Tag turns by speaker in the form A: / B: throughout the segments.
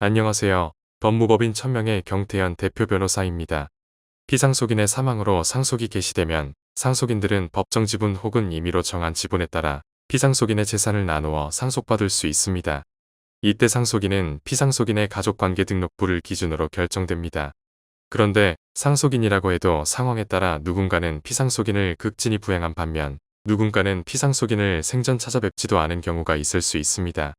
A: 안녕하세요. 법무법인 천명의 경태현 대표 변호사입니다. 피상속인의 사망으로 상속이 개시되면 상속인들은 법정 지분 혹은 임의로 정한 지분에 따라 피상속인의 재산을 나누어 상속받을 수 있습니다. 이때 상속인은 피상속인의 가족관계 등록부를 기준으로 결정됩니다. 그런데 상속인이라고 해도 상황에 따라 누군가는 피상속인을 극진히 부양한 반면 누군가는 피상속인을 생전 찾아뵙지도 않은 경우가 있을 수 있습니다.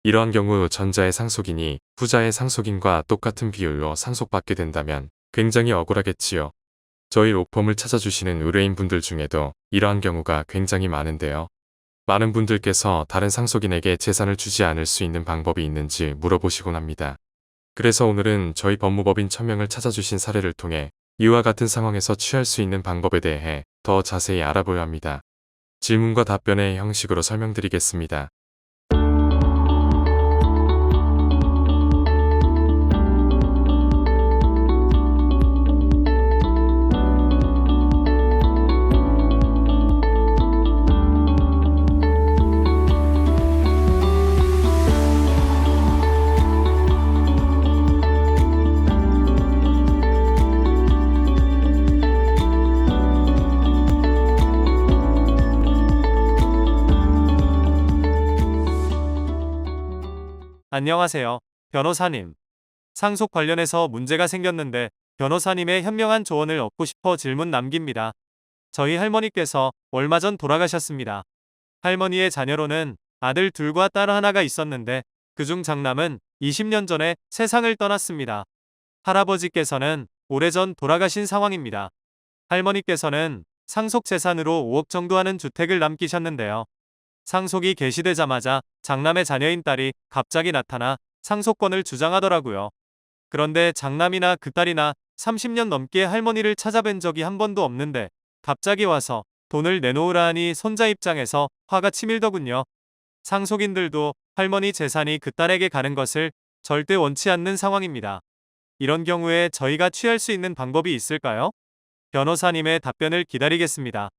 A: 이러한 경우 전자의 상속인이 후자의 상속인과 똑같은 비율로 상속받게 된다면 굉장히 억울하겠지요. 저희 로펌을 찾아주시는 의뢰인분들 중에도 이러한 경우가 굉장히 많은데요. 많은 분들께서 다른 상속인에게 재산을 주지 않을 수 있는 방법이 있는지 물어보시곤 합니다. 그래서 오늘은 저희 법무법인 천명을 찾아주신 사례를 통해 이와 같은 상황에서 취할 수 있는 방법에 대해 더 자세히 알아보려 합니다. 질문과 답변의 형식으로 설명드리겠습니다.
B: 안녕하세요, 변호사님. 상속 관련해서 문제가 생겼는데 변호사님의 현명한 조언을 얻고 싶어 질문 남깁니다. 저희 할머니께서 얼마 전 돌아가셨습니다. 할머니의 자녀로는 아들 둘과 딸 하나가 있었는데 그중 장남은 20년 전에 세상을 떠났습니다. 할아버지께서는 오래전 돌아가신 상황입니다. 할머니께서는 상속 재산으로 5억 정도 하는 주택을 남기셨는데요. 상속이 개시되자마자 장남의 자녀인 딸이 갑자기 나타나 상속권을 주장하더라고요. 그런데 장남이나 그 딸이나 30년 넘게 할머니를 찾아뵌 적이 한 번도 없는데 갑자기 와서 돈을 내놓으라 하니 손자 입장에서 화가 치밀더군요. 상속인들도 할머니 재산이 그 딸에게 가는 것을 절대 원치 않는 상황입니다. 이런 경우에 저희가 취할 수 있는 방법이 있을까요? 변호사님의 답변을 기다리겠습니다.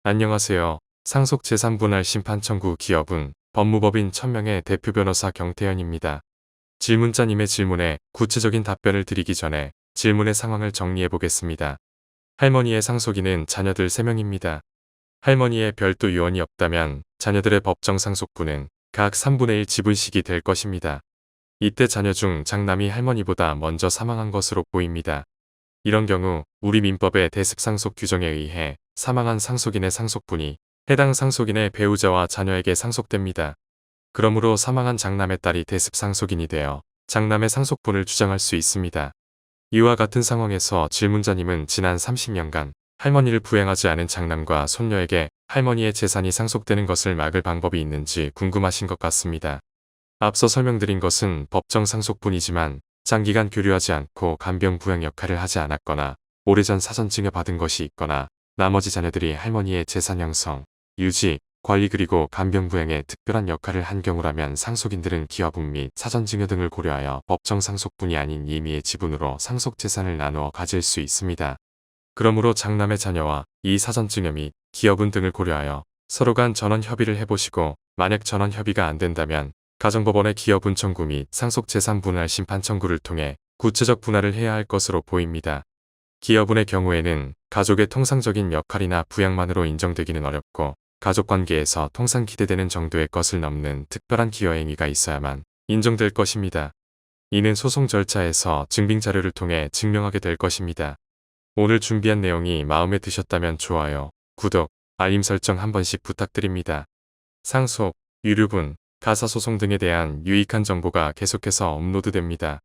A: 안녕하세요. 상속재산분할 심판청구 기업은 법무법인 천명의 대표 변호사 경태현입니다. 질문자님의 질문에 구체적인 답변을 드리기 전에 질문의 상황을 정리해 보겠습니다. 할머니의 상속인은 자녀들 3명입니다. 할머니의 별도 유언이 없다면 자녀들의 법정 상속분은 각 3분의 1 지분씩이 될 것입니다. 이때 자녀 중 장남이 할머니보다 먼저 사망한 것으로 보입니다. 이런 경우 우리 민법의 대습상속 규정에 의해 사망한 상속인의 상속분이 해당 상속인의 배우자와 자녀에게 상속됩니다. 그러므로 사망한 장남의 딸이 대습상속인이 되어 장남의 상속분을 주장할 수 있습니다. 이와 같은 상황에서 질문자님은 지난 30년간 할머니를 부양하지 않은 장남과 손녀에게 할머니의 재산이 상속되는 것을 막을 방법이 있는지 궁금하신 것 같습니다. 앞서 설명드린 것은 법정 상속분이지만 장기간 교류하지 않고 간병 부양 역할을 하지 않았거나 오래전 사전 증여받은 것이 있거나 나머지 자녀들이 할머니의 재산 형성, 유지, 관리 그리고 간병 부양에 특별한 역할을 한 경우라면 상속인들은 기여분 및 사전 증여 등을 고려하여 법정 상속분이 아닌 임의의 지분으로 상속 재산을 나누어 가질 수 있습니다. 그러므로 장남의 자녀와 이 사전 증여 및 기여분 등을 고려하여 서로 간 전원 협의를 해보시고 만약 전원 협의가 안 된다면 가정법원의 기여분 청구 및 상속재산 분할 심판 청구를 통해 구체적 분할을 해야 할 것으로 보입니다. 기여분의 경우에는 가족의 통상적인 역할이나 부양만으로 인정되기는 어렵고 가족관계에서 통상 기대되는 정도의 것을 넘는 특별한 기여 행위가 있어야만 인정될 것입니다. 이는 소송 절차에서 증빙자료를 통해 증명하게 될 것입니다. 오늘 준비한 내용이 마음에 드셨다면 좋아요, 구독, 알림 설정 한 번씩 부탁드립니다. 상속, 유류분, 가사소송 등에 대한 유익한 정보가 계속해서 업로드됩니다.